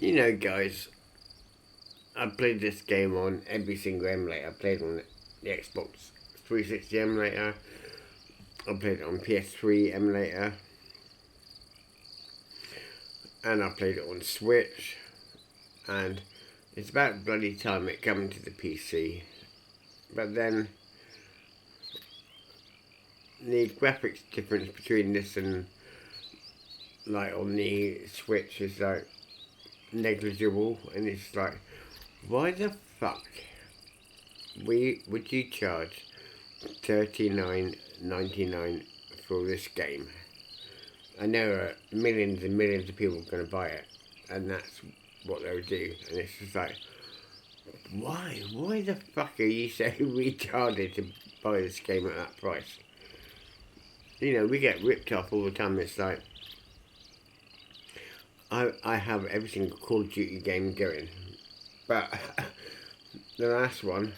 You know, guys, I played this game on every single emulator. I played on the Xbox 360 emulator. I played it on PS3 emulator. And I played it on Switch. And it's about bloody time it coming to the PC. But then the graphics difference between this and like on the Switch is like negligible, and it's like, why the fuck would you charge $39.99 for this game? I know millions and millions of people are going to buy it, and that's what they'll do, and it's just like, why the fuck are you so retarded to buy this game at that price? You know, we get ripped off all the time. It's like, I have every single Call of Duty game going, but the last one,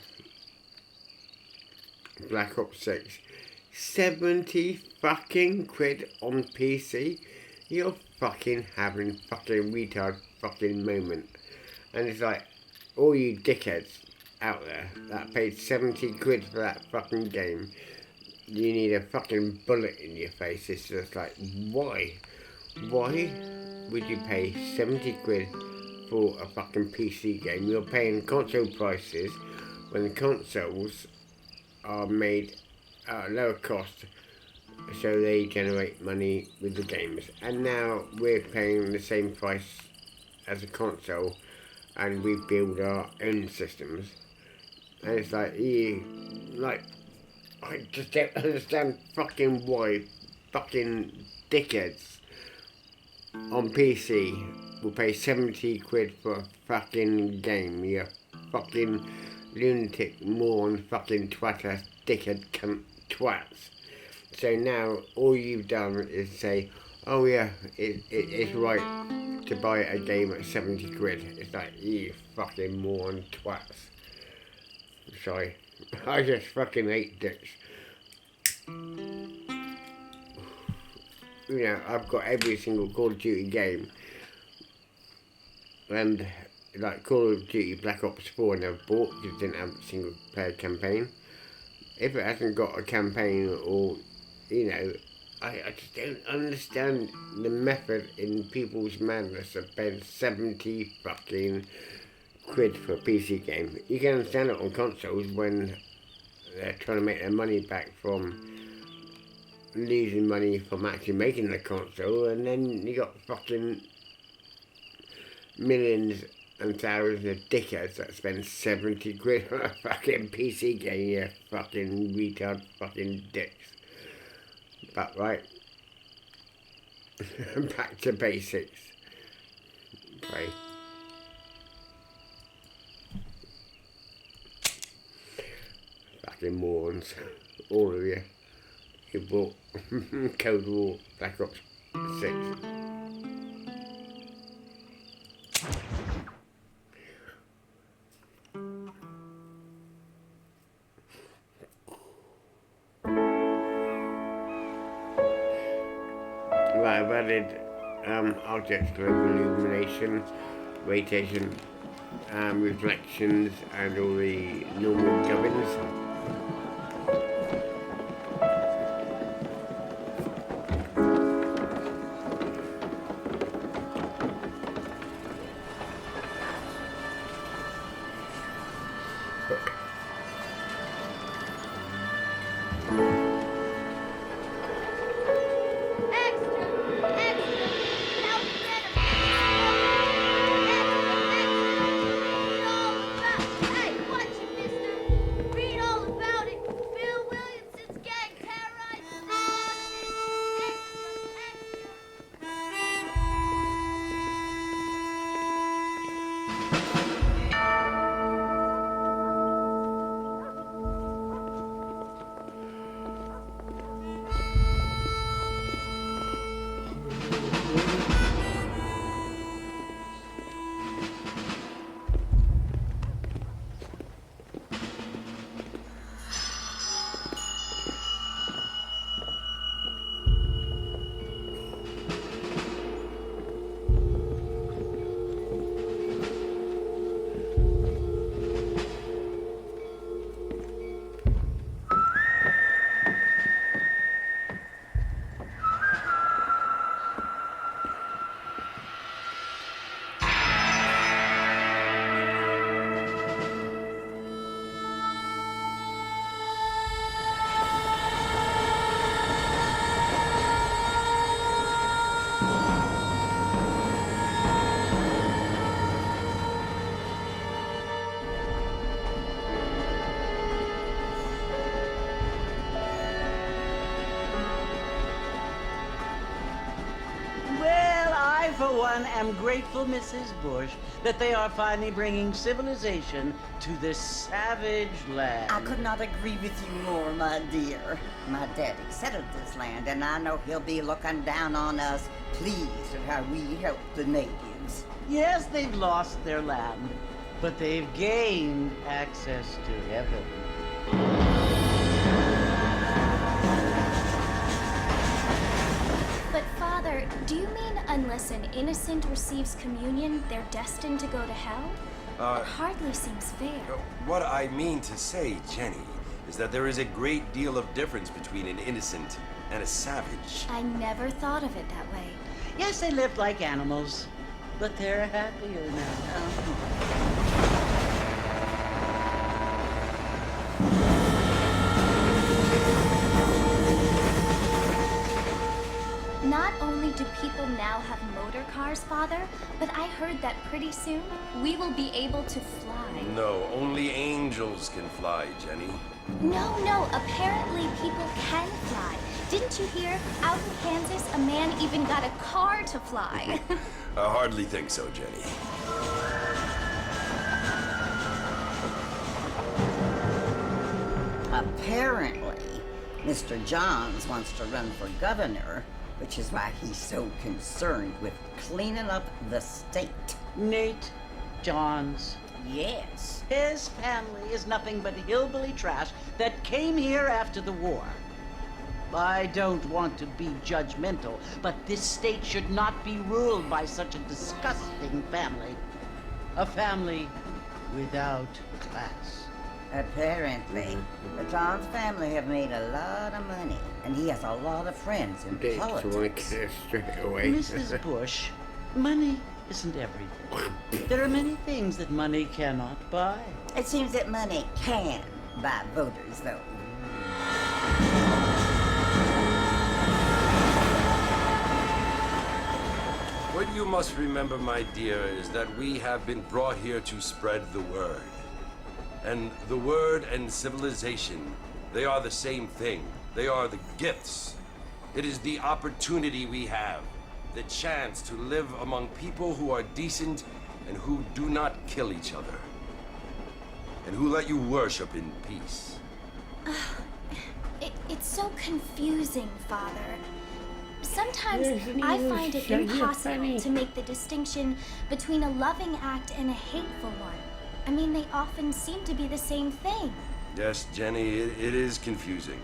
Black Ops 6, 70 fucking quid on PC. You're fucking having fucking retard fucking moment. And it's like, all you dickheads out there that paid 70 quid for that fucking game, you need a fucking bullet in your face. It's just like, why? Why would you pay 70 quid for a fucking PC game? You're paying console prices when the consoles are made at a lower cost, so they generate money with the games. And now we're paying the same price as a console, and we build our own systems. And it's like, I just don't understand fucking why fucking dickheads on PC will pay 70 quid for a fucking game. You fucking lunatic, moron, fucking twat-ass, dickhead, cunt, twats. So now all you've done is say, oh yeah, it's right to buy a game at 70 quid. It's like, you fucking moron, twats. Sorry, I just fucking hate dicks. You know, I've got every single Call of Duty game, and like Call of Duty Black Ops 4 I never bought because it didn't have a single player campaign. If it hasn't got a campaign, or, you know, I just don't understand the method in people's madness of paying 70 fucking quid for a PC game. You can understand it on consoles when they're trying to make their money back from losing money from actually making the console, and then you got fucking millions and thousands of dickheads that spend 70 quid on a fucking PC game, you fucking retard fucking dicks. But right, back to basics. Right. Fucking morons, all of you. You bought Cold War Black Ops 6. Right, I've added object global illumination, rotation, reflections, and all the normal gubbins. for one, am grateful, Mrs. Bush, that they are finally bringing civilization to this savage land. I could not agree with you more, my dear. My daddy settled this land, and I know he'll be looking down on us, pleased at how we help the natives. Yes, they've lost their land, but they've gained access to heaven. But Father, do you mean unless an innocent receives communion, they're destined to go to hell? It hardly seems fair. What I mean to say, Jenny, is that there is a great deal of difference between an innocent and a savage. I never thought of it that way. Yes, they lived like animals, but they're happier now. Not only do people now have motor cars, Father, but I heard that pretty soon we will be able to fly. No, only angels can fly, Jenny. No, apparently people can fly. Didn't you hear? Out in Kansas, a man even got a car to fly. I hardly think so, Jenny. Apparently, Mr. Johns wants to run for governor, which is why he's so concerned with cleaning up the state. Nate Johns. Yes. His family is nothing but hillbilly trash that came here after the war. I don't want to be judgmental, but this state should not be ruled by such a disgusting family. A family without class. Apparently, the Johns family have made a lot of money, and he has a lot of friends in They want to politics. get it straight away. Mrs. Bush, money isn't everything. There are many things that money cannot buy. It seems that money can buy voters, though. What you must remember, my dear, is that we have been brought here to spread the word. And the word and civilization, they are the same thing. They are the gifts. It is the opportunity we have, the chance to live among people who are decent and who do not kill each other, and who let you worship in peace. It's so confusing, Father. Sometimes Isn't I it find it so impossible funny? to make the distinction between a loving act and a hateful one. I mean, they often seem to be the same thing. Yes, Jenny, it is confusing.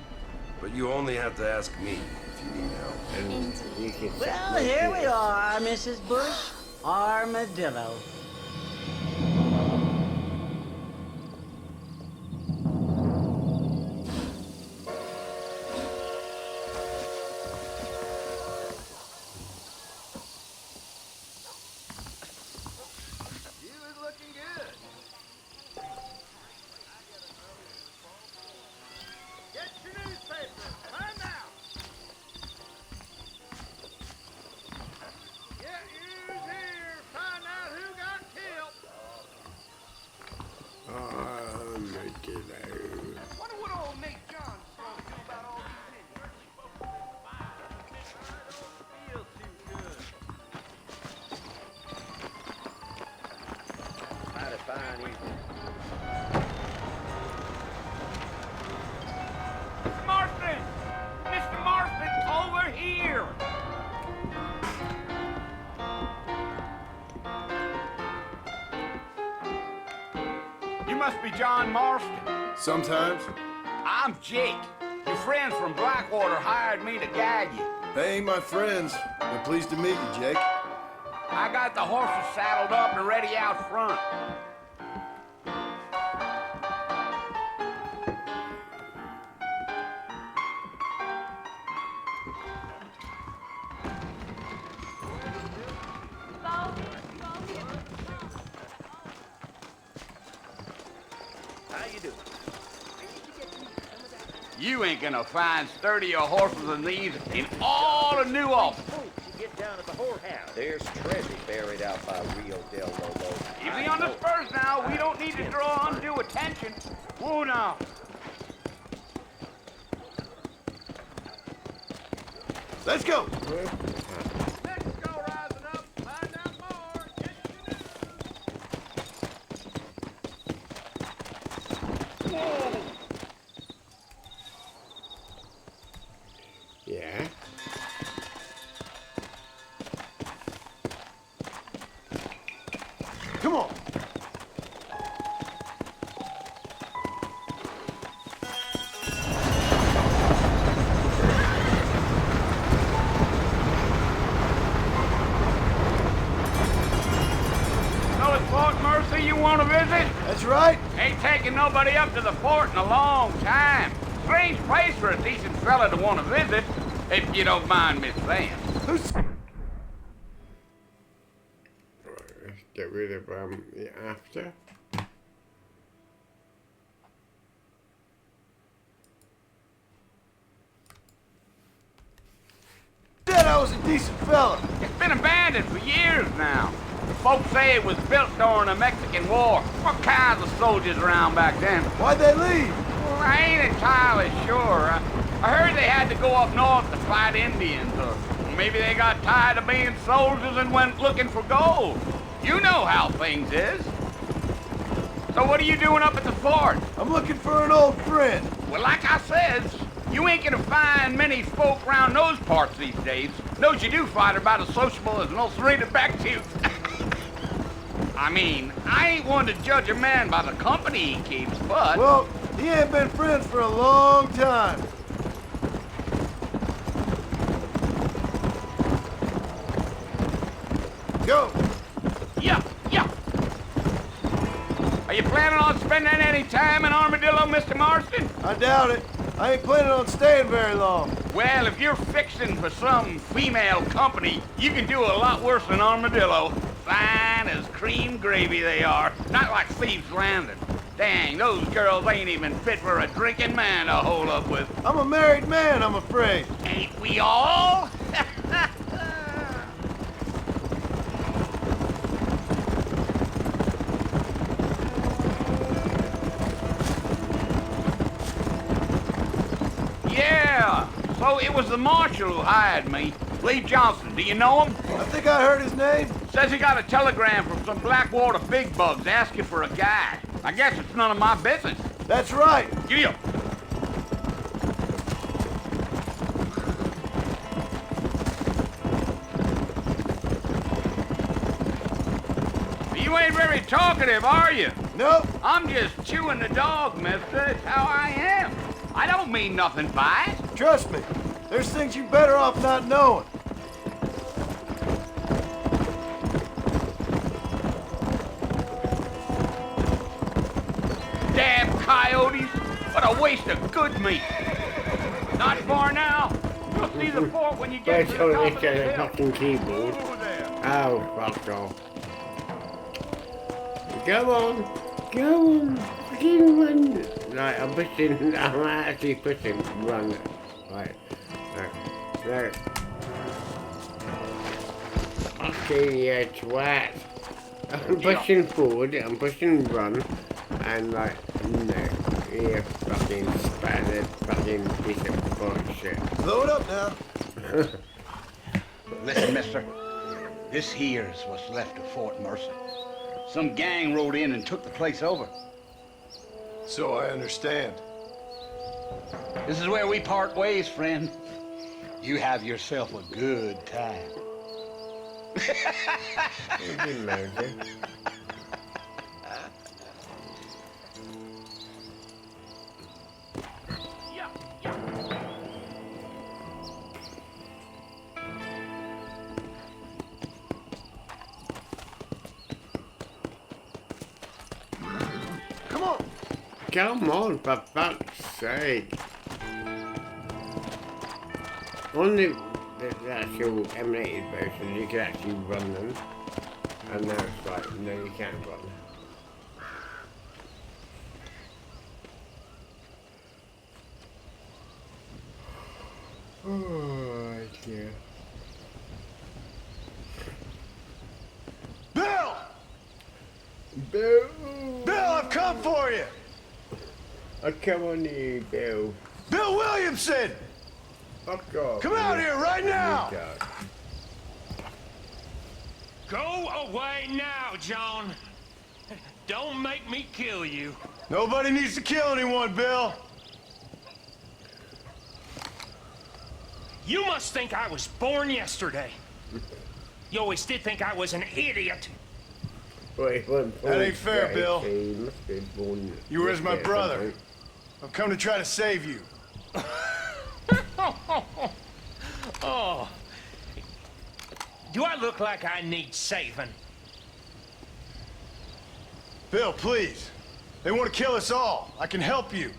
But you only have to ask me if you need help. And you can Well, here we are, Mrs. Bush. Armadillo. Wonder what old Nate Johns is going to do about all these idiots. Feel too good. Mighty fine evening. Marston! Mr. Marston, over here! You must be John Marston. Sometimes. I'm Jake. Your friends from Blackwater hired me to guide you. They ain't my friends. They're pleased to meet you, Jake. I got the horses saddled up and ready out front. How you doing? You ain't gonna find sturdier horses than these in all of New Ulster. You get down at the whorehouse. There's treasure buried out by Rio del Lobo. Easy on the spurs now. We don't need to draw undue attention. Whoa now. Let's go. Let's go rising up. you want to visit? That's right. Ain't taking nobody up to the fort in a long time. Strange place for a decent fella to want to visit, if you don't mind me saying. Who's... Right, let's get rid of the after. Said I was a decent fella. It's been abandoned for years now. Folks say it was built during the Mexican War. What kinds of soldiers around back then? Why'd they leave? Well, I ain't entirely sure. I heard they had to go up north to fight Indians, or maybe they got tired of being soldiers and went looking for gold. You know how things is. So what are you doing up at the fort? I'm looking for an old friend. Well, like I says, you ain't gonna find many folk around those parts these days. Those you do find are about as sociable as an ulcerated back tooth. I mean, I ain't one to judge a man by the company he keeps, but... Well, he ain't been friends for a long time. Go. Yeah. Are you planning on spending any time in Armadillo, Mr. Marston? I doubt it. I ain't planning on staying very long. Well, if you're fixing for some female company, you can do a lot worse than Armadillo. Fine as cream gravy they are, not like Thieves' Landing. Dang, those girls ain't even fit for a drinking man to hold up with. I'm a married man, I'm afraid. Ain't we all? Yeah, so it was the marshal who hired me. Lee Johnson, do you know him? I think I heard his name. Says he got a telegram from some Blackwater big bugs asking for a guy. I guess it's none of my business. That's right. Yeah. You ain't very talkative, are you? Nope. I'm just chewing the dog, mister. It's how I am. I don't mean nothing by it. Trust me. There's things you better off not knowing. Damn coyotes! What a waste of good meat! Not far now. You'll see the fort when you get to the Don't top look of the at the hill. fucking keyboard. Over there. Oh, fuck off. Go on. Fucking run. Right, I'm actually pushing run. Right. No. Okay, yeah, twat. I'm pushing forward, I'm pushing run, and like, no. Yeah, fucking spattered, fucking piece of bullshit. Slow it up now. Listen, mister. This here's what's left of Fort Mercer. Some gang rode in and took the place over. So I understand. This is where we part ways, friend. You have yourself a good time. You murder. Come on, for fuck's sake. On the actual emulated version, you can actually run them. And now it's like, no, you can't run. Oh, dear. Bill! Bill! Bill, I've come for you! Oh, come on you, Bill. Bill Williamson! Fuck off. Come out here right now! Go away now, John. Don't make me kill you. Nobody needs to kill anyone, Bill. You must think I was born yesterday. You always did think I was an idiot. Wait, That ain't fair, Bill. He must be born You were as my yesterday, brother. something. I've come to try to save you. Oh. Do I look like I need saving? Bill, please. They want to kill us all. I can help you.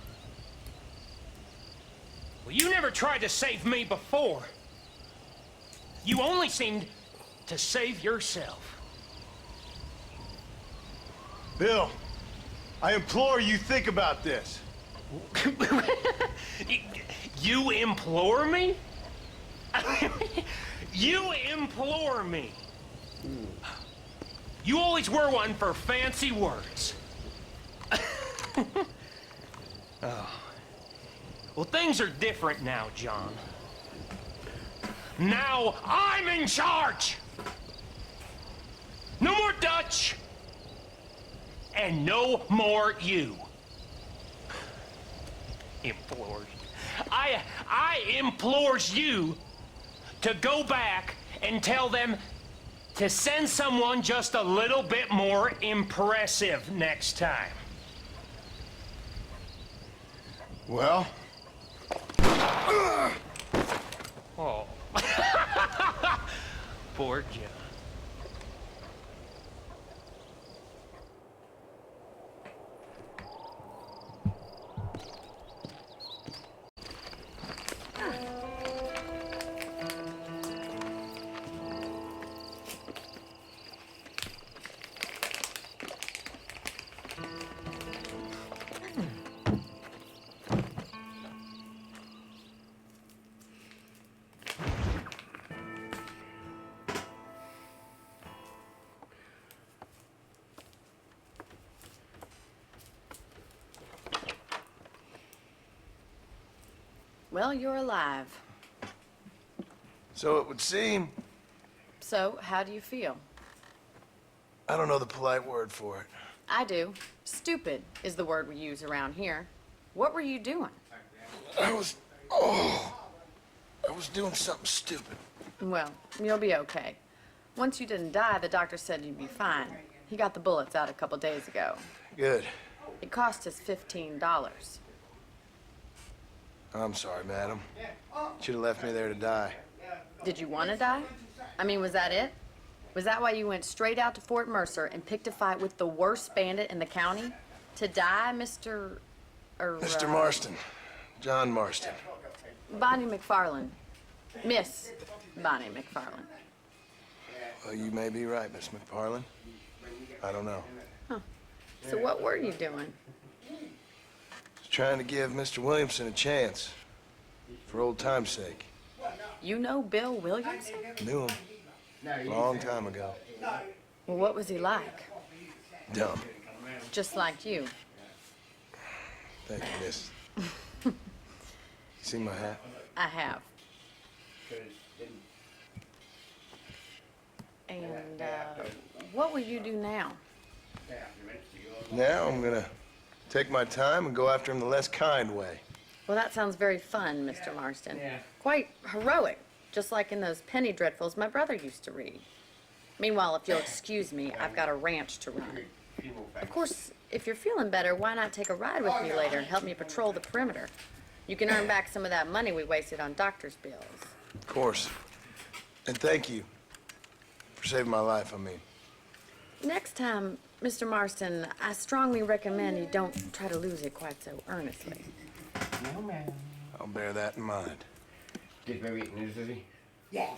Well, you never tried to save me before. You only seemed to save yourself. Bill, I implore you think about this. You implore me? You implore me. You always were one for fancy words. Oh. Well, things are different now, John. Now I'm in charge! No more Dutch! And no more you. Implores. I implores you to go back and tell them to send someone just a little bit more impressive next time. Well? Oh. Poor John. Well, you're alive. So it would seem. So, how do you feel? I don't know the polite word for it. I do. Stupid is the word we use around here. What were you doing? I was doing something stupid. Well, you'll be okay. Once you didn't die, the doctor said you'd be fine. He got the bullets out a couple days ago. Good. It cost us $15. I'm sorry, madam. Should have left me there to die. Did you want to die? I mean, was that it? Was that why you went straight out to Fort Mercer and picked a fight with the worst bandit in the county? To die, Mr. Mr. Marston. John Marston. Bonnie McFarland. Miss Bonnie McFarland. Well, you may be right, Miss McFarland. I don't know. Huh. So what were you doing? Just trying to give Mr. Williamson a chance. For old time's sake. You know Bill Williamson? Knew him. Long time ago. Well, what was he like? Dumb. Just like you. Thank you, miss. You see my hat? I have. And, what will you do now? Now I'm gonna take my time and go after him the less kind way. Well, that sounds very fun, Mr. Marston. Quite heroic, just like in those penny dreadfuls my brother used to read. Meanwhile, if you'll excuse me, I've got a ranch to run. Of course, if you're feeling better, why not take a ride with me later and help me patrol the perimeter? You can earn back some of that money we wasted on doctor's bills. Of course. And thank you for saving my life, I mean. Next time, Mr. Marston, I strongly recommend you don't try to lose it quite so earnestly. No, ma'am. I'll bear that in mind. Did Barry eat news, does he? Yeah.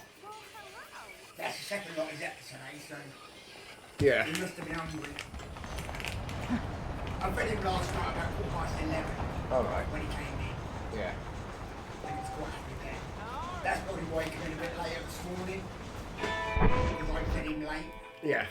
That's the second lot he's at today, so... Yeah. He must have been hungry. I read him last night about 11:15. All right. When he came in. Yeah. And he's quite happy there. That's probably why he came in a bit later this morning. Because I said him late. Yeah.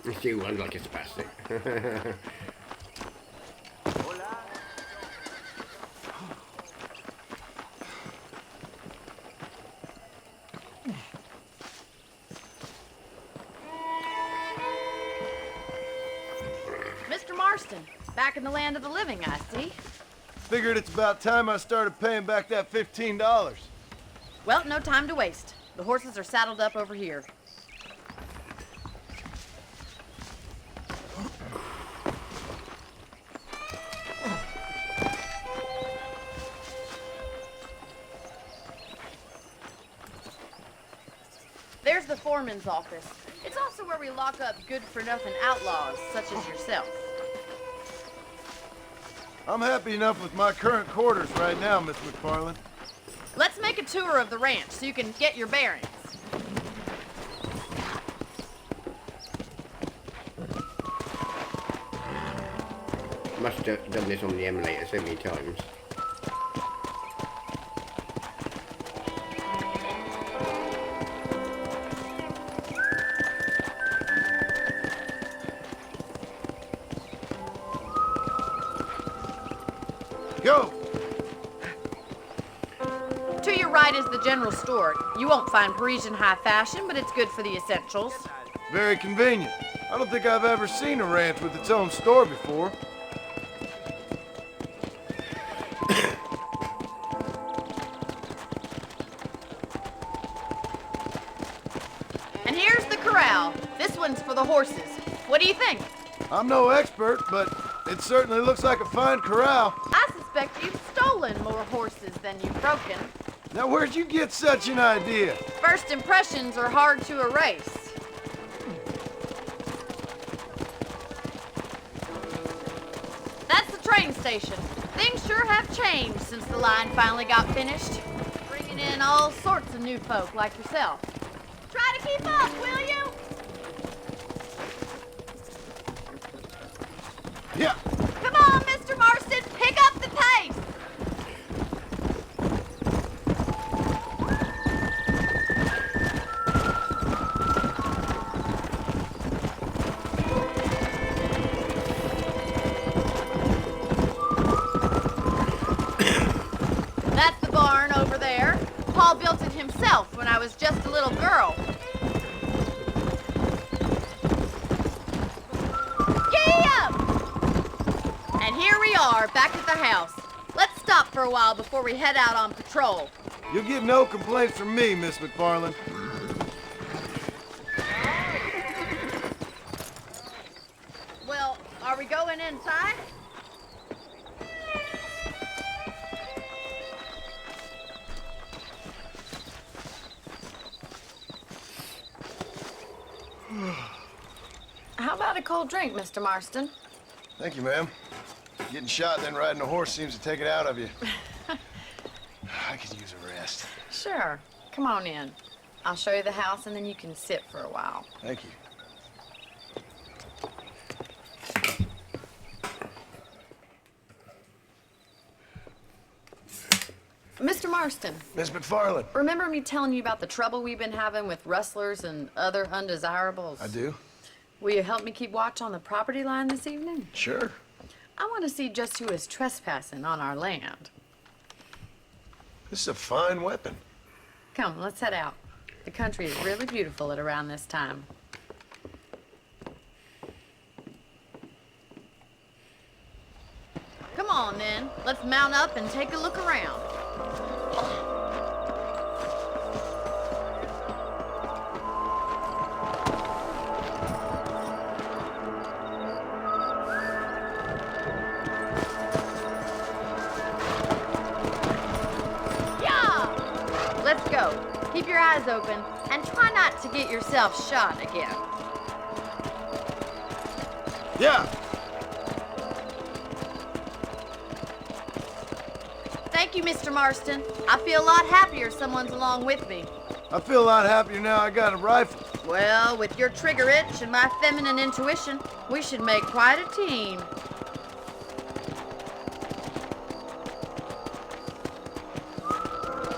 You see one like a spastic. Mr. Marston. Back in the land of the living, I see. Figured it's about time I started paying back that $15. Well, no time to waste. The horses are saddled up over here. There's the foreman's office. It's also where we lock up good-for-nothing outlaws, such as yourself. I'm happy enough with my current quarters right now, Miss McFarland. Let's make a tour of the ranch so you can get your bearings. Must have done this on the emulator so many times. Go! To your right is the general store. You won't find Parisian high fashion, but it's good for the essentials. Very convenient. I don't think I've ever seen a ranch with its own store before. And here's the corral. This one's for the horses. What do you think? I'm no expert, but it certainly looks like a fine corral. I suspect you've stolen more horses than you've broken. Now, where'd you get such an idea? First impressions are hard to erase. That's the train station. Things sure have changed since the line finally got finished. Bringing in all sorts of new folk like yourself. Try to keep up, will you? Yeah. Come on, Mr. Marston, pick up the pace. That's the barn over there. Paul built it himself when I was just a little girl. Giddy up! And here we are, back at the house. Let's stop for a while before we head out on patrol. You'll get no complaints from me, Miss McFarland. Well, are we going inside? How about a cold drink, Mr. Marston? Thank you, ma'am. Getting shot and then riding a horse seems to take it out of you. I could use a rest. Sure. Come on in. I'll show you the house and then you can sit for a while. Thank you. Mr. Marston. Miss McFarland. Remember me telling you about the trouble we've been having with rustlers and other undesirables? I do. Will you help me keep watch on the property line this evening? Sure. I want to see just who is trespassing on our land. This is a fine weapon. Come, let's head out. The country is really beautiful at around this time. Come on, then. Let's mount up and take a look around. Yeah! Let's go. Keep your eyes open and try not to get yourself shot again. Yeah. Thank you, Mr. Marston. I feel a lot happier someone's along with me. I feel a lot happier now I got a rifle. Well, with your trigger itch and my feminine intuition, we should make quite a team.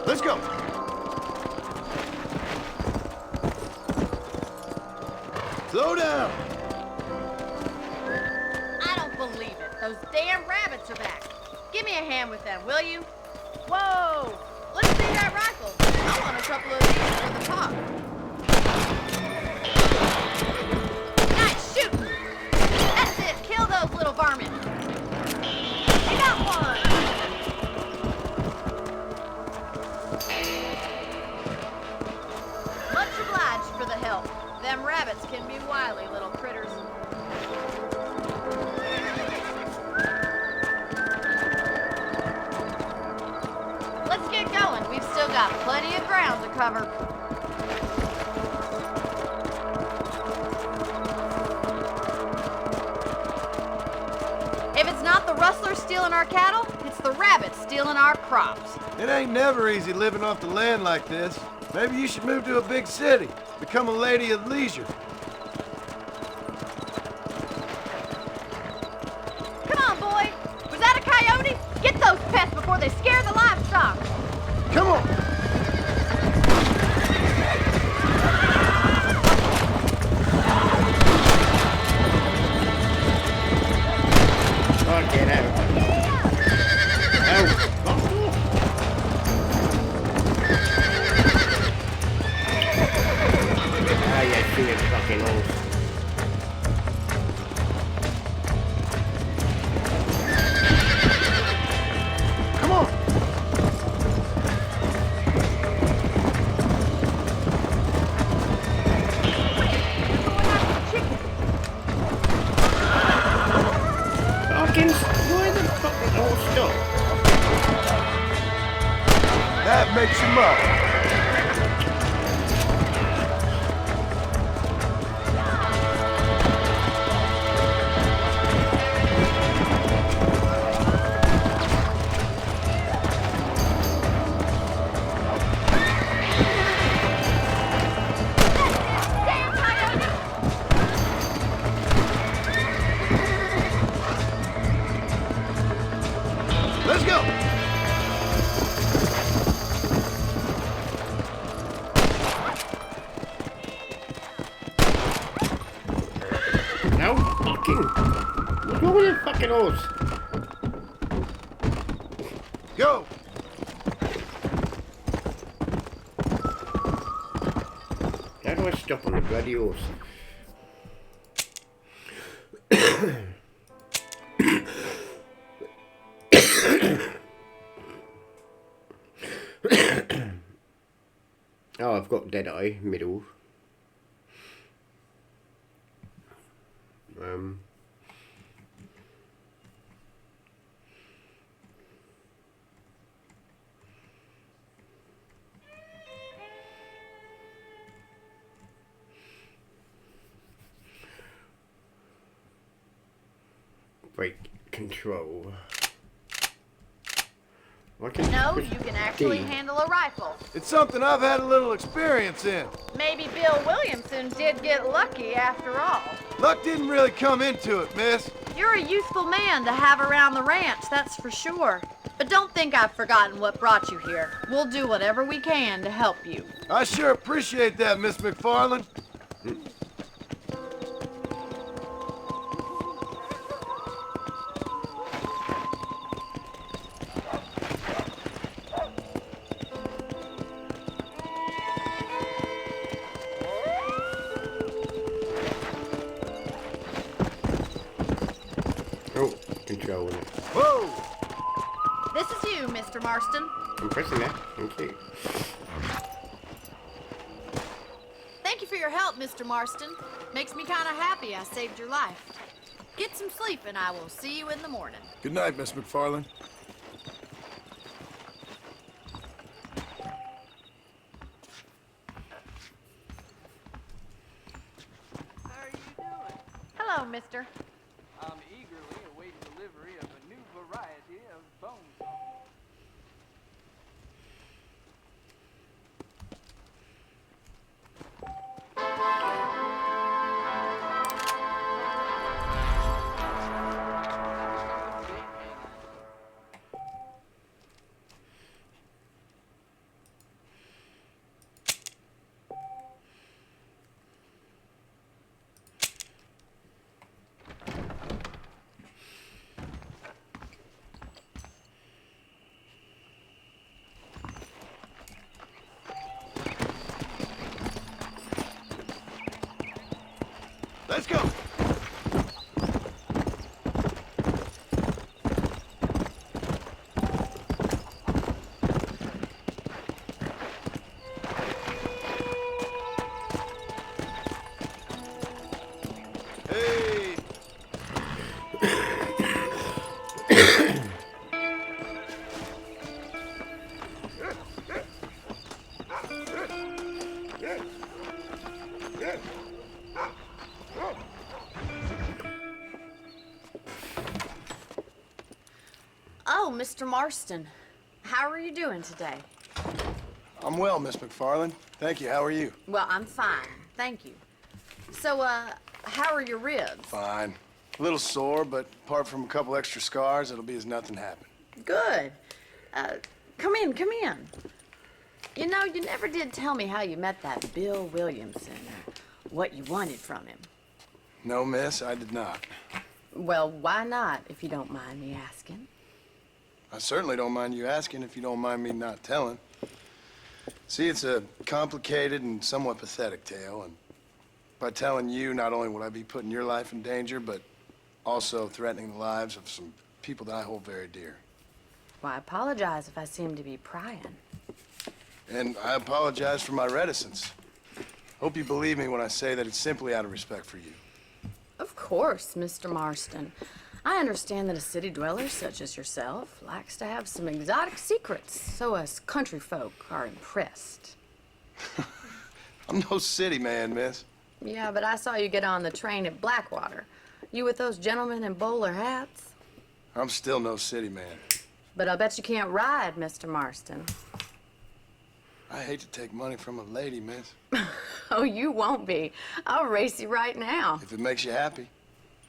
Let's go. Slow down. I don't believe it. Those damn rabbits are back. Give me a hand with them, will you? Whoa! Let's see that rifle. I want a couple of these for the talk. Nice shooting. That's it. Kill those little varmints. cover. If it's not the rustlers stealing our cattle, it's the rabbits stealing our crops. It ain't never easy living off the land like this. Maybe you should move to a big city. Become a lady of leisure. Come on, boy. Was that a coyote? Get those pests before they scare the livestock. Come on. Get out. Oh, ah, you see it fucking horse. Come on. Why the fuck did it all stop? That makes you muff. Let's go! No fucking... What's wrong with your fucking horse? Go! How do I stop on the bloody horse? Oh, I've got dead eye, middle. Brake control. No, you can actually handle a rifle. It's something I've had a little experience in. Maybe Bill Williamson did get lucky after all. Luck didn't really come into it, miss. You're a useful man to have around the ranch, that's for sure. But don't think I've forgotten what brought you here. We'll do whatever we can to help you. I sure appreciate that, Miss McFarland. Oh, controlling it. Whoa! This is you, Mr. Marston. I'm pressing that. Thank you. Thank you for your help, Mr. Marston. Makes me kind of happy I saved your life. Get some sleep and I will see you in the morning. Good night, Miss McFarland. Hello, mister. I'm eagerly awaiting delivery of a new variety of bone saw. Let's go! Hey! Mr. Marston. How are you doing today? I'm well, Miss McFarland. Thank you. How are you? Well, I'm fine. Thank you. So, how are your ribs? Fine. A little sore, but apart from a couple extra scars, it'll be as nothing happened. Good. Come in, come in. You know, you never did tell me how you met that Bill Williamson, or what you wanted from him. No, miss, I did not. Well, why not, if you don't mind me asking? I certainly don't mind you asking if you don't mind me not telling. See, it's a complicated and somewhat pathetic tale, and by telling you, not only would I be putting your life in danger, but also threatening the lives of some people that I hold very dear. Well, I apologize if I seem to be prying. And I apologize for my reticence. Hope you believe me when I say that it's simply out of respect for you. Of course, Mr. Marston. I understand that a city dweller such as yourself likes to have some exotic secrets, so us country folk are impressed. I'm no city man, miss. Yeah, but I saw you get on the train at Blackwater. You with those gentlemen in bowler hats? I'm still no city man. But I'll bet you can't ride, Mr. Marston. I hate to take money from a lady, miss. Oh, you won't be. I'll race you right now. If it makes you happy.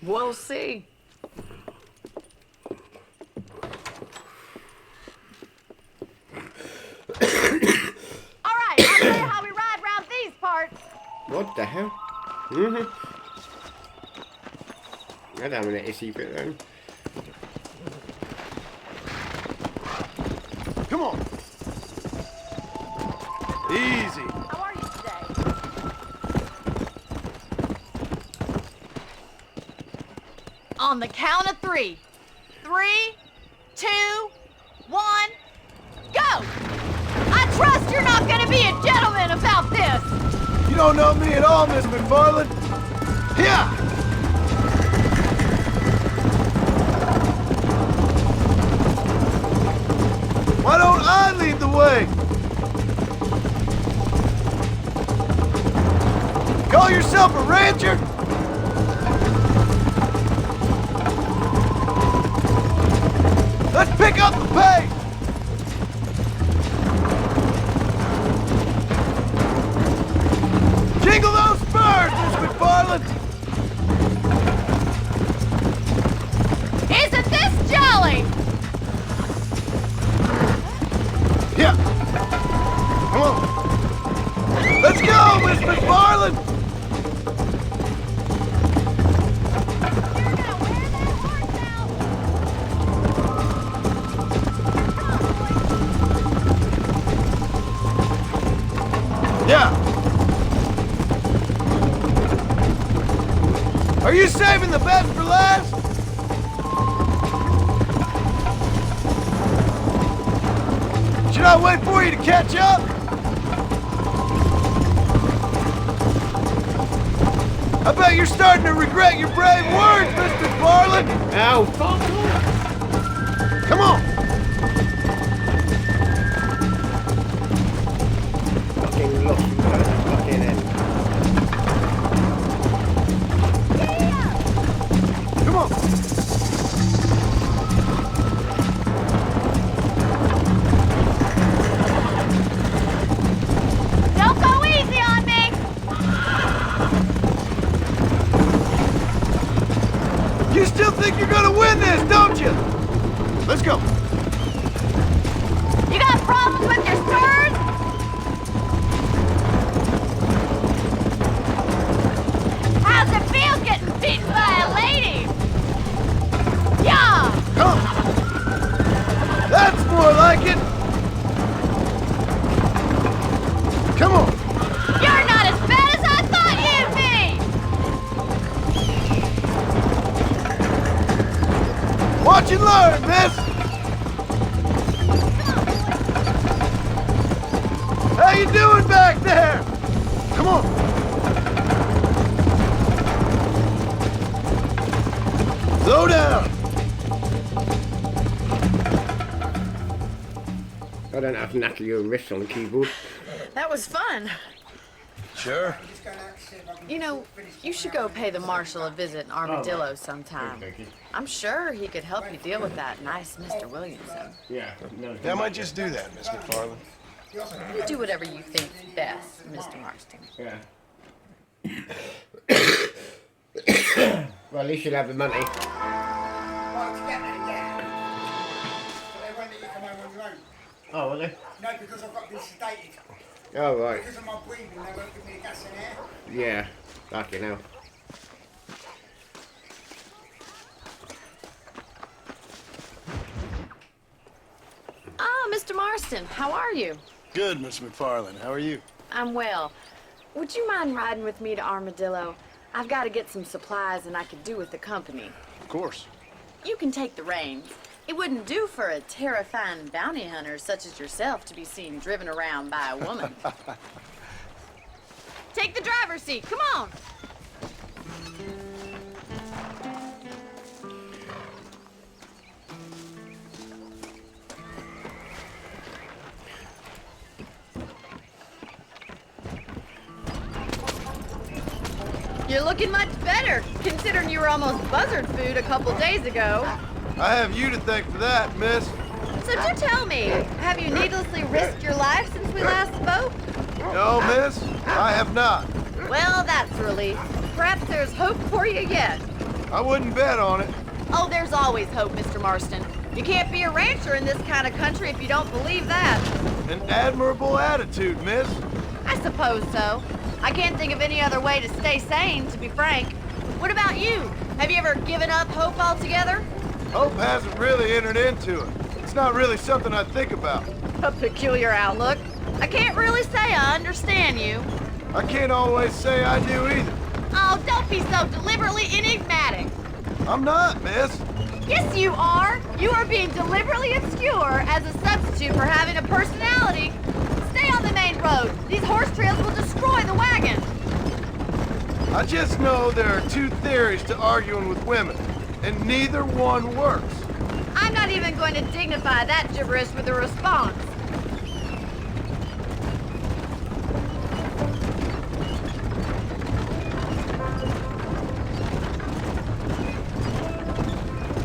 We'll see. All right, I'll tell you how we ride round these parts. What the hell? I don't want to secret then. Come on. Easy. How are you today? On the count of 3. 3, 2, 1, go! I trust you're not gonna be a gentleman about this! You don't know me at all, Miss McFarland. Here! Why don't I lead the way? Call yourself a rancher? Let's pick up the pace! Jingle those spurs, Miss McFarland! Isn't this jolly? Yeah. Come on. Let's go, Miss McFarland! Yeah. Are you saving the best for last? Should I wait for you to catch up? I bet you're starting to regret your brave words, Mr. McFarland. Ow, fuck off. Come on. Fucking lost you at the fucking end. Come on. Don't go easy on me! You still think you're gonna win this, don't you? Let's go. You got problems with your spurs? How's it feel getting beaten by a lady? Yeah! Come. That's more like it. Come on. You're not as bad as I thought you'd be! Watch and learn, miss. How you doing back there? Come on. Slow down. I don't have to knacker your wrist on the keyboard. That was fun. Sure. You know, you should go pay the marshal a visit in Armadillo sometime. I'm sure he could help you deal with that nice Mr. Williamson. Yeah. No, Yeah, I might just do that, Miss McFarland. You do whatever you think's best, Mr. Marston. Yeah. Well, at least you'll have the money. Well, to get there, yeah. But they won't let you come home on your own. Oh, will they? No, because I've got to be sedated. Oh, right. Because of my breathing, they won't give me the gas and air. Yeah. Fucking hell. Ah, Mr. Marston, how are you? Good, Miss McFarland. How are you? I'm well. Would you mind riding with me to Armadillo? I've got to get some supplies and I could do with the company. Of course. You can take the reins. It wouldn't do for a terrifying bounty hunter such as yourself to be seen driven around by a woman. Take the driver's seat. Come on. You're looking much better, considering you were almost buzzard food a couple days ago. I have you to thank for that, miss. So do tell me, have you needlessly risked your life since we last spoke? No, miss, I have not. Well, that's a relief. Perhaps there's hope for you yet. I wouldn't bet on it. Oh, there's always hope, Mr. Marston. You can't be a rancher in this kind of country if you don't believe that. An admirable attitude, miss. I suppose so. I can't think of any other way to stay sane, to be frank. What about you? Have you ever given up hope altogether? Hope hasn't really entered into it. It's not really something I think about. A peculiar outlook. I can't really say I understand you. I can't always say I do either. Oh, don't be so deliberately enigmatic. I'm not, miss. Yes, you are. You are being deliberately obscure as a substitute for having a personality. Stay on the main road. These horse trails will destroy the wagon. I just know there are two theories to arguing with women, and neither one works. I'm not even going to dignify that gibberish with a response.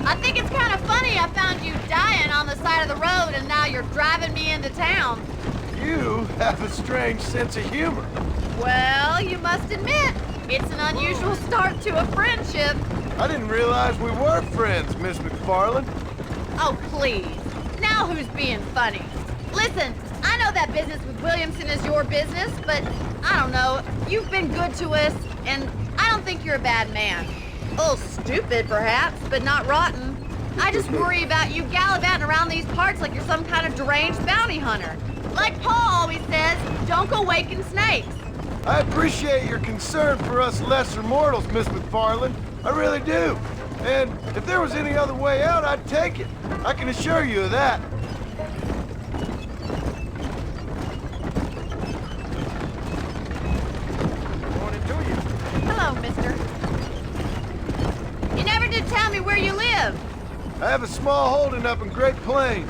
I think it's kind of funny I found you dying on the side of the road and now you're driving me into town. You have a strange sense of humor. Well, you must admit, it's an unusual start to a friendship. I didn't realize we were friends, Miss McFarland. Oh, please. Now who's being funny? Listen, I know that business with Williamson is your business, but I don't know. You've been good to us, and I don't think you're a bad man. A little stupid, perhaps, but not rotten. I just worry about you gallivanting around these parts like you're some kind of deranged bounty hunter. Like Paul always says, don't go waking snakes. I appreciate your concern for us lesser mortals, Miss McFarland. I really do. And if there was any other way out, I'd take it. I can assure you of that. Morning to you. Hello, mister. You never did tell me where you live. I have a small holding up in Great Plains.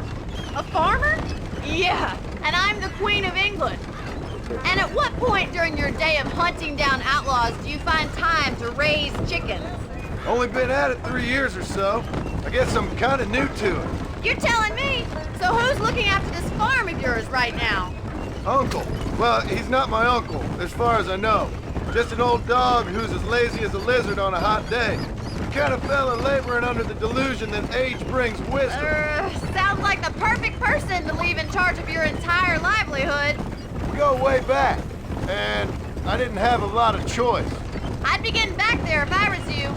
A farmer? Yeah, and I'm the Queen of England. And at what point during your day of hunting down outlaws do you find time to raise chickens? Only been at it 3 years or so. I guess I'm kind of new to it. You're telling me? So who's looking after this farm of yours right now? Uncle. Well, he's not my uncle, as far as I know. Just an old dog who's as lazy as a lizard on a hot day. The kind of fella laboring under the delusion that age brings wisdom. Sounds like the perfect person to leave in charge of your entire livelihood. We go way back, and I didn't have a lot of choice. I'd be getting back there if I was you.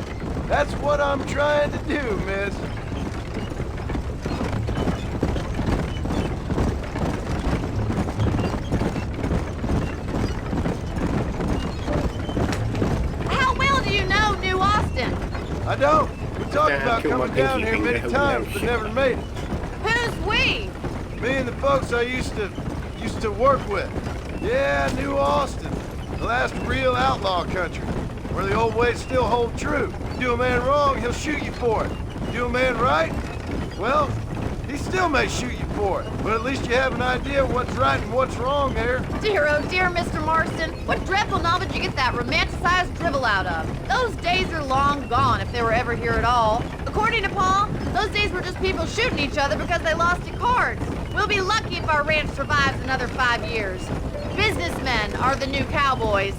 That's what I'm trying to do, miss. How well do you know New Austin? I don't. We talked about coming down here many times, but never made it. Who's we? Me and the folks I used to work with. Yeah, New Austin. The last real outlaw country, where the old ways still hold true. Do a man wrong, he'll shoot you for it. Do a man right, well, He still may shoot you for it, but at least you have an idea of what's right and what's wrong there. Dear, oh dear, Mr. Marston. What dreadful novel did you get that romanticized drivel out of? Those days are long gone, if they were ever here at all. According to Paul, those days were just people shooting each other because they lost at cards. We'll be lucky if our ranch survives another 5 years. Businessmen are the new cowboys.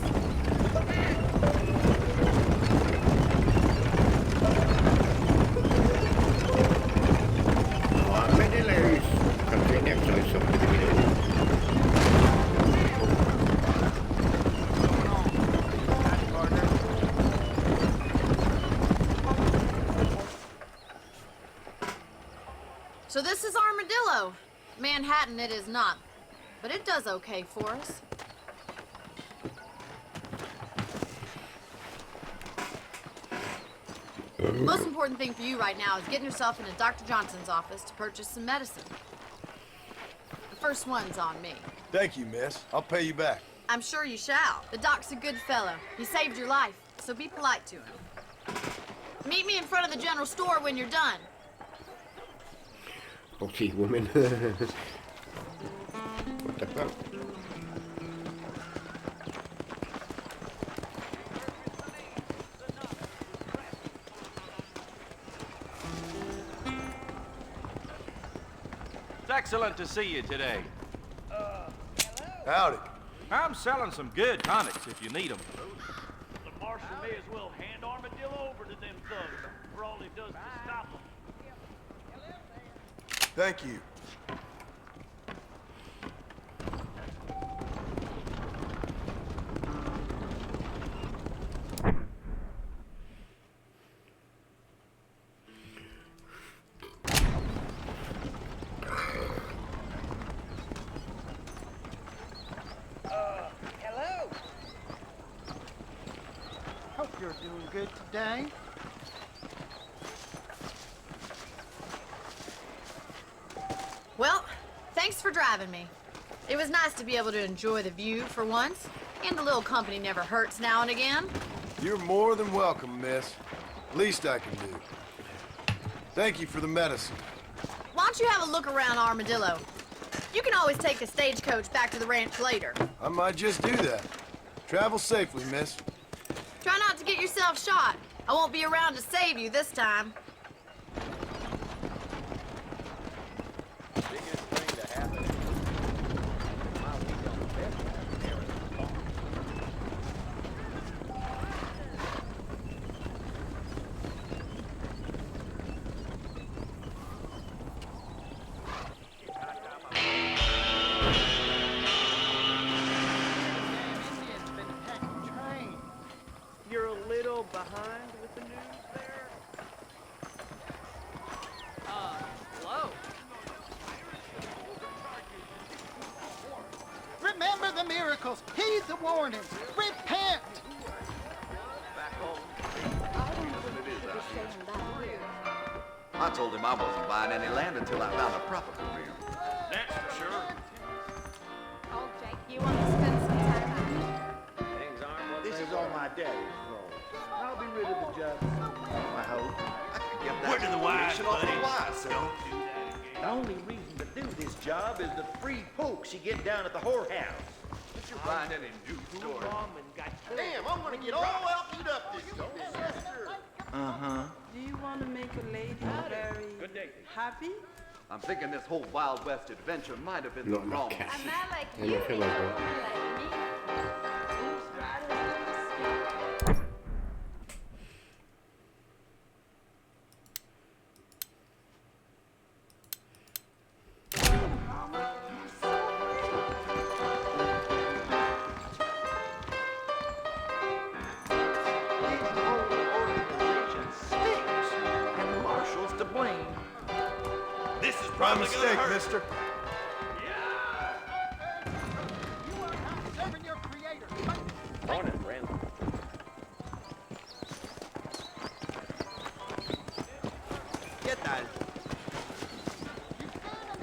So this is Armadillo. Manhattan it is not, but it does okay for us. The most important thing for you right now is getting yourself into Dr. Johnson's office to purchase some medicine. The first one's on me. Thank you, miss. I'll pay you back. I'm sure you shall. The doc's a good fellow. He saved your life, so be polite to him. Meet me in front of the general store when you're done. Naughty woman. What the fuck? It's excellent to see you today. Howdy. I'm selling some good tonics if you need them. The marshal may as well hand Armadillo over to them thugs for all he does to stop them. Thank you. Hello. Hope you're doing good today. Well, thanks for driving me. It was nice to be able to enjoy the view for once, and a little company never hurts now and again. You're more than welcome, miss. Least I can do. Thank you for the medicine. Why don't you have a look around Armadillo? You can always take a stagecoach back to the ranch later. I might just do that. Travel safely, miss. Try not to get yourself shot. I won't be around to save you this time. You're a little behind with the news there. Hello. Remember the miracles. Heed the warnings. Repent. I told him I wasn't buying any land until I found a proper career. That's for sure. Oh, Jake, you want to spend some time with me? Things aren't what this is all my daddy's fault. I'll be rid of the judge. I hope. Where do the wise, buddy? Don't do that again. The only reason to do this job is the free pokes you get down at the whorehouse. Did you find any new stories? Damn, I'm gonna get all outfit up this year. Uh-huh. Do you want to make a lady very happy? I'm thinking this whole Wild West adventure might have been Not the wrong enough cash. A man like I you don't feel like is that. like me. Who's rather than And the marshal's to blame. This is My probably mistake, gonna hurt. mister. You are not serving your creator. Morning, friend. Get that.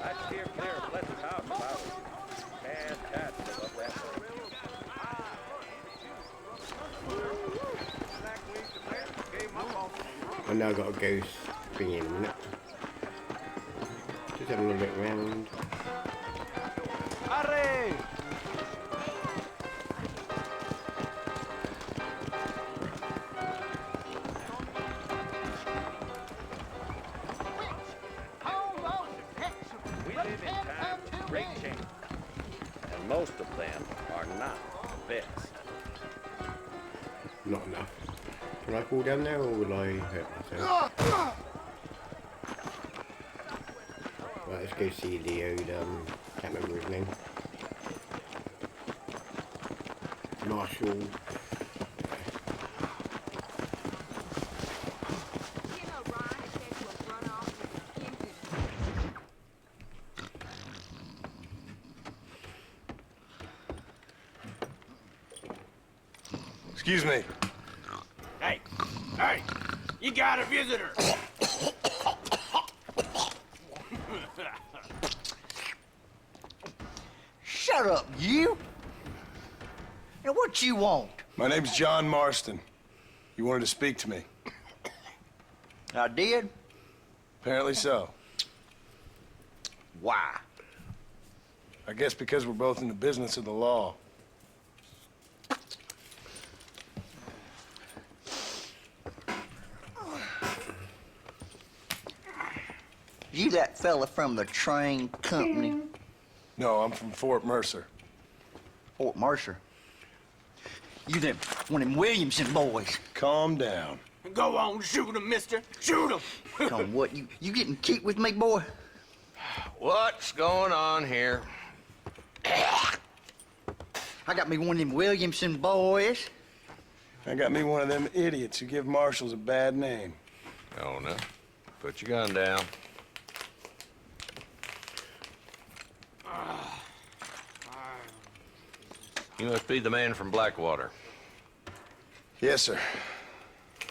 I'd steer clear of Fletcher's house if I was you. Bad cats above that. I now got a ghost thing in a minute. Just having a look round. Arre! We live in times of great change, and most of them are not the best. Not enough. Can I fall down there or will I hurt myself? Right, let's go see the old, can't remember his name. Marshall. Excuse me. Hey, hey, you got a visitor. Shut up, you! Now what you want? My name's John Marston. You wanted to speak to me. I did? Apparently so. Why? I guess because we're both in the business of the law. You that fella from the train company? No, I'm from Fort Mercer. Fort Mercer? You them one of them Williamson boys? Calm down. Go on, shoot him, mister. Shoot him. Come on, what, you getting cute with me, boy? What's going on here? I got me one of them Williamson boys. I got me one of them idiots who give marshals a bad name. Oh, no. Put your gun down. You must be the man from Blackwater. Yes, sir.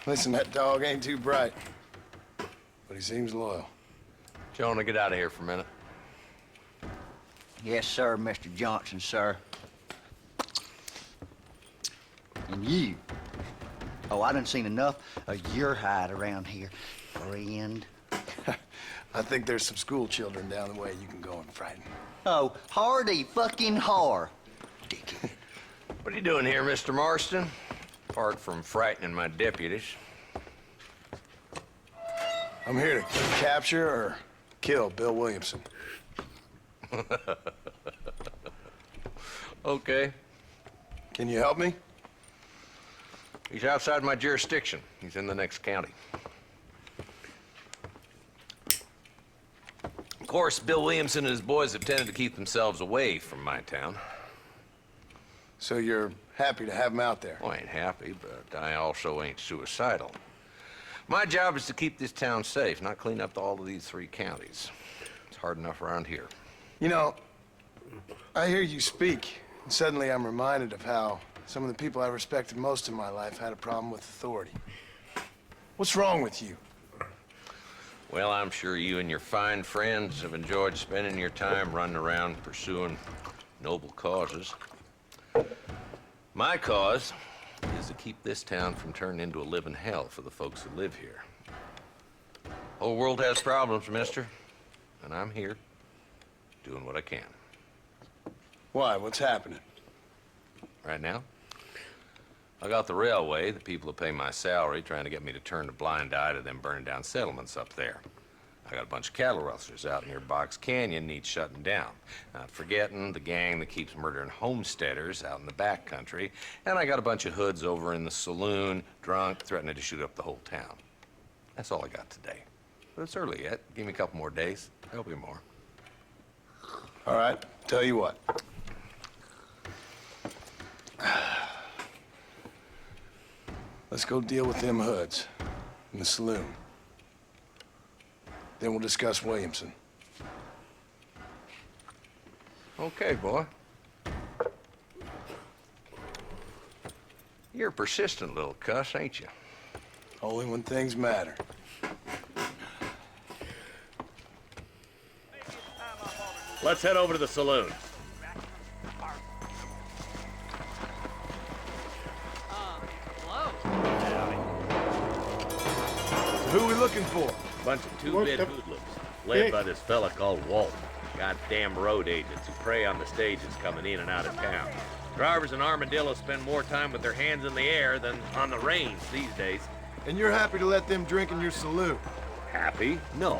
Listen, that dog ain't too bright, but he seems loyal. Jonah, get out of here for a minute. Yes, sir, Mr. Johnson, sir. And you. Oh, I done seen enough of your hide around here, friend. I think there's some school children down the way you can go and frighten. Oh, hardy fucking har. What are you doing here, Mr. Marston? Apart from frightening my deputies. I'm here to capture or kill Bill Williamson. Okay. Can you help me? He's outside my jurisdiction. He's in the next county. Of course, Bill Williamson and his boys have tended to keep themselves away from my town. So you're happy to have him out there? Well, I ain't happy, but I also ain't suicidal. My job is to keep this town safe, not clean up all of these 3 counties. It's hard enough around here. You know, I hear you speak, and suddenly I'm reminded of how some of the people I respected most in my life had a problem with authority. What's wrong with you? Well, I'm sure you and your fine friends have enjoyed spending your time running around pursuing noble causes. My cause is to keep this town from turning into a living hell for the folks who live here. Whole world has problems, mister, and I'm here doing what I can. Why? What's happening? Right now, I got the railway, the people who pay my salary, trying to get me to turn a blind eye to them burning down settlements up there. I got a bunch of cattle rustlers out near Box Canyon needs shutting down. Not forgetting the gang that keeps murdering homesteaders out in the back country. And I got a bunch of hoods over in the saloon, drunk, threatening to shoot up the whole town. That's all I got today. But it's early yet. Give me a couple more days. There'll be more. All right, tell you what. Let's go deal with them hoods in the saloon. Then we'll discuss Williamson. Okay, boy. You're a persistent little cuss, ain't you? Only when things matter. Let's head over to the saloon. Who are we looking for? Bunch of two-bit hoodlums. led by this fella called Walt. Goddamn road agents who prey on the stages coming in and out of town. Drivers in Armadillo spend more time with their hands in the air than on the reins these days. And you're happy to let them drink in your saloon? Happy? No.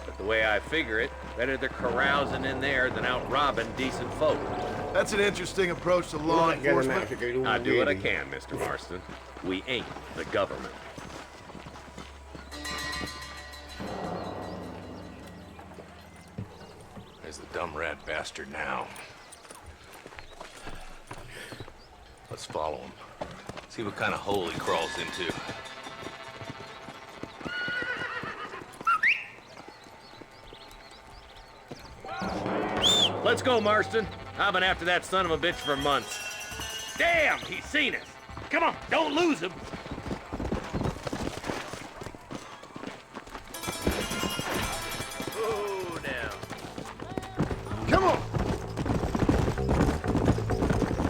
But the way I figure it, better they're carousing in there than out robbing decent folk. That's an interesting approach to law enforcement. I do what I can, Mr. Marston. We ain't the government. There's the dumb rat bastard now. Let's follow him. See what kind of hole he crawls into. Let's go, Marston. I've been after that son of a bitch for months. Damn, he's seen us. Come on, don't lose him. Oh, now. Come on!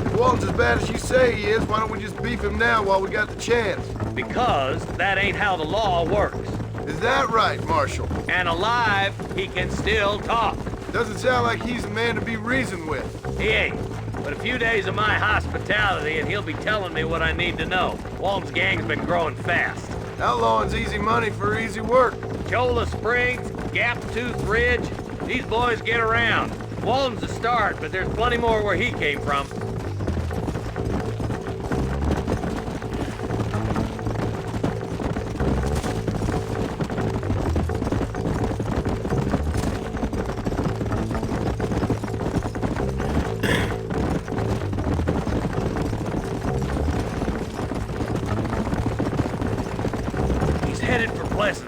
If Walton's as bad as you say he is, why don't we just beef him now while we got the chance? Because that ain't how the law works. Is that right, Marshal? And alive, he can still talk. Doesn't sound like he's a man to be reasoned with. He ain't. But a few days of my hospitality and he'll be telling me what I need to know. Walton's gang's been growing fast. Outlawing's easy money for easy work. Cholla Springs, Gap Tooth Ridge, these boys get around. Walton's a start, but there's plenty more where he came from.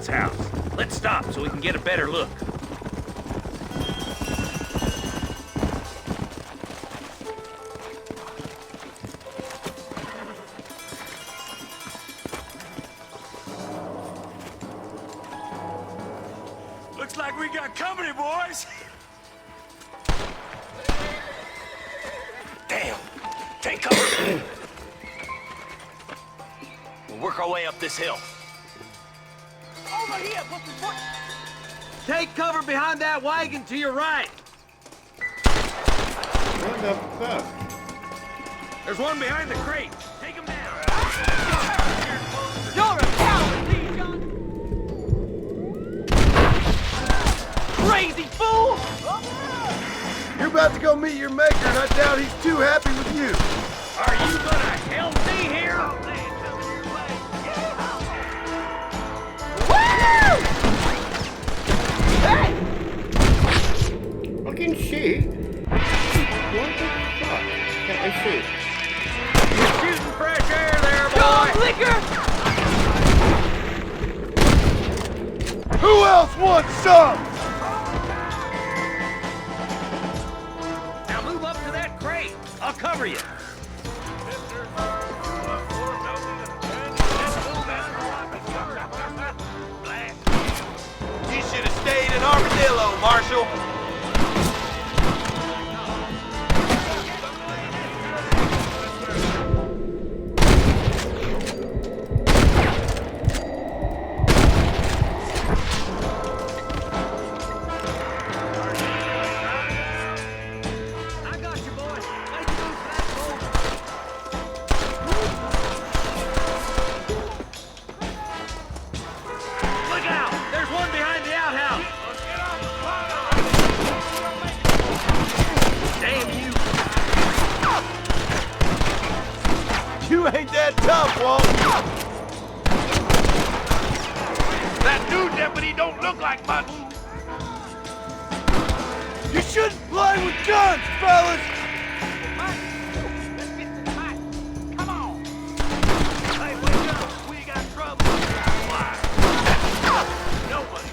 House. Let's stop so we can get a better look. Looks like we got company, boys. Damn! Take cover! We'll work our way up this hill. Over here, put the foot. Take cover behind that wagon to your right. What the fuck? There's one behind the crate. Take him down. You're a coward, Legion! Crazy fool! You're about to go meet your maker, and I doubt he's too happy with you. Are you gonna help me here? Fucking shit. What the fuck? Can't I see? You're shooting fresh air there, boy! Liquor! Who else wants some? Now move up to that crate. I'll cover you. You should have stayed in Armadillo, Marshal. You ain't that tough, Walt. That new deputy don't look like much. You shouldn't play with guns, fellas. Let's get the fight. Come on. Hey, wake up. We got trouble. Why? Nobody.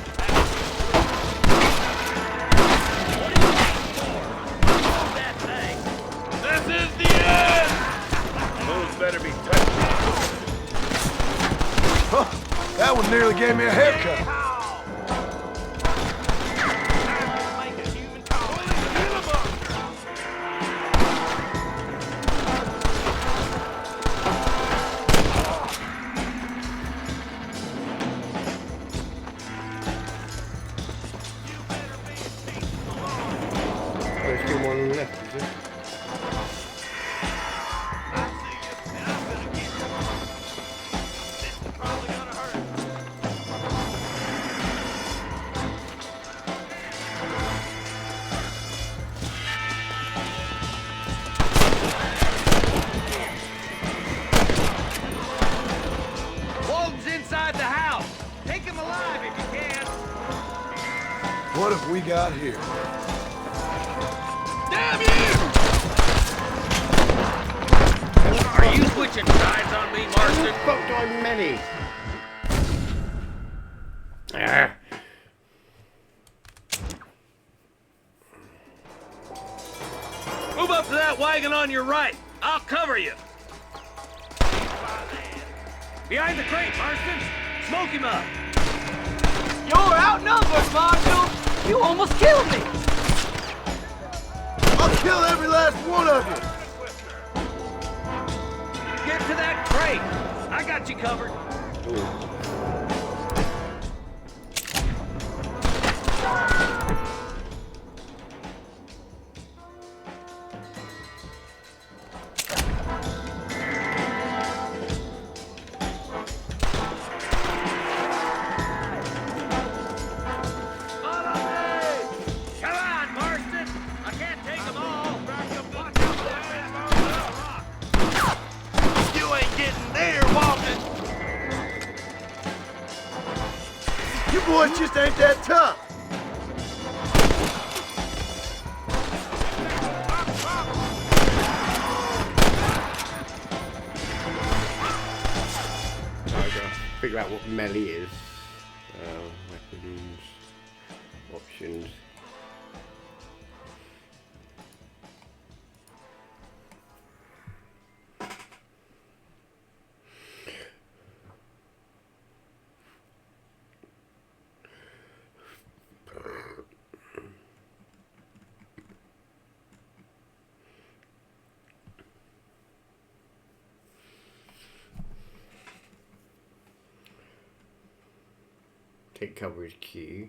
What are you waiting for? Hold that thing. This is the end. Those better be touched. Huh, that one nearly gave me a haircut. long left, is it? Walton's inside the house. Take him alive if you can. What have we got here? Damn you! Are you switching sides on me, Marston? Fuck do I many? Ah. Move up to that wagon on your right. I'll cover you. Behind the crate, Marston. Smoke him up. You're outnumbered, Marshal! You almost killed me! I'll kill every last one of you! Get to that crate. I got you covered. Come on, Marston. I can't take them all. You ain't getting there, Walton. You boys just ain't that tough! I gotta figure out what melee is. Weapons, options. Take cover is Q.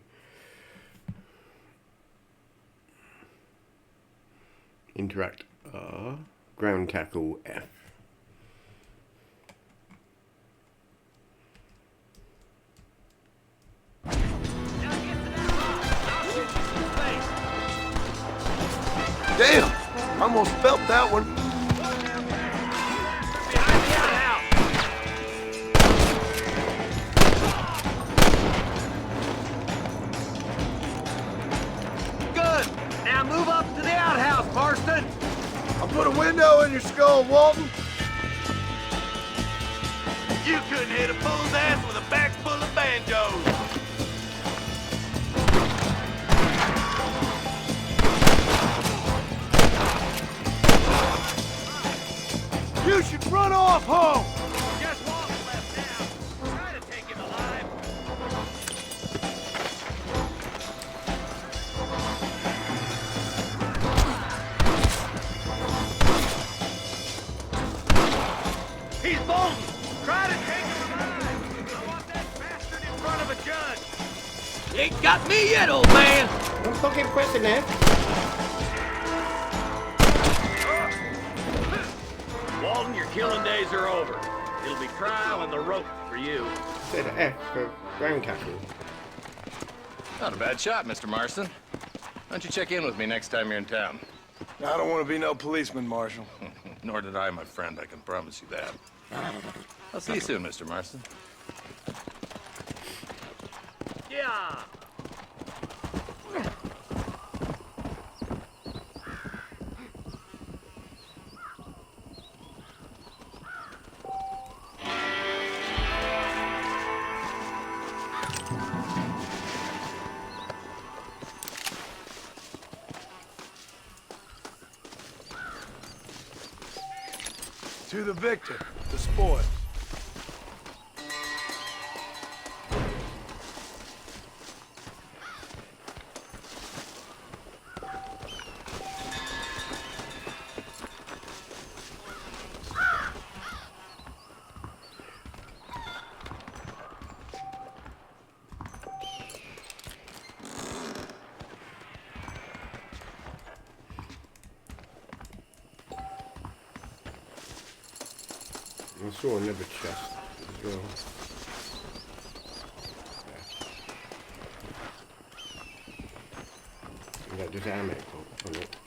Interact R. Ground tackle F. Damn! Almost felt that one. Good. Now move up to the outhouse, Marston. I'll put a window in your skull, Walton. You couldn't hit a fool's ass with a bag full of banjos. You should run off home! Just Walton left now. Try to take him alive. He's Bolton. Try to take him alive. I want that bastard in front of a judge. You ain't got me yet, old man. I'm fucking pressing there. Walton, your killing days are over. It'll be trial and the rope for you. Said F for ground tackle. Not a bad shot, Mr. Marston. Why don't you check in with me next time you're in town? I don't want to be no policeman, Marshal. Nor did I, my friend. I can promise you that. I'll see you soon, Mr. Marston. Yeah. To the victor, the spoils. I saw another chest as well. That just ammo on it.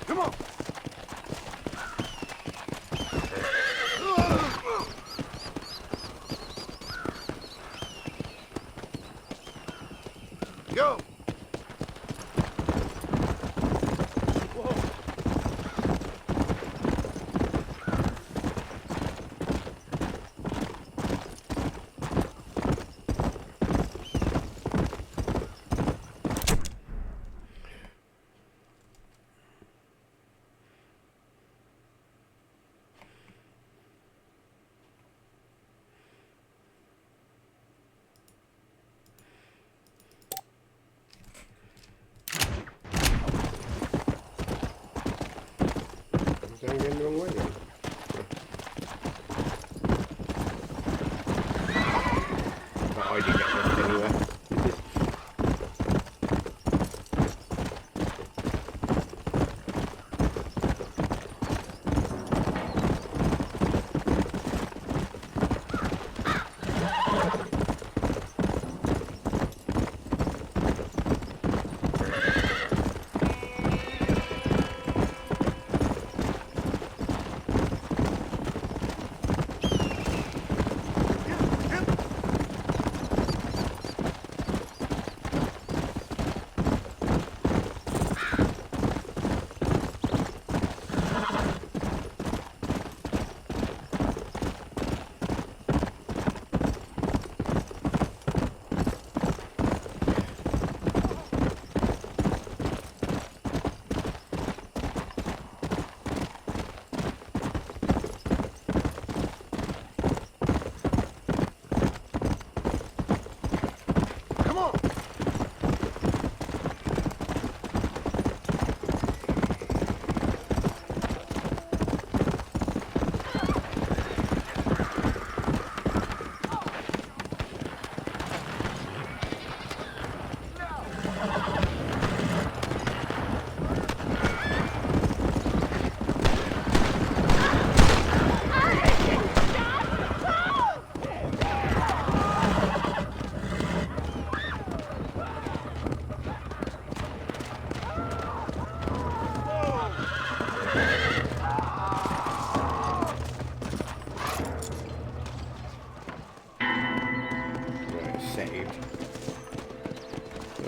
Come on. Go. I'm going the wrong way then. But I didn't get lost anywhere.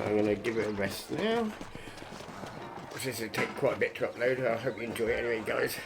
I'm going to give it a rest now. This will take quite a bit to upload. I hope you enjoy it anyway, guys.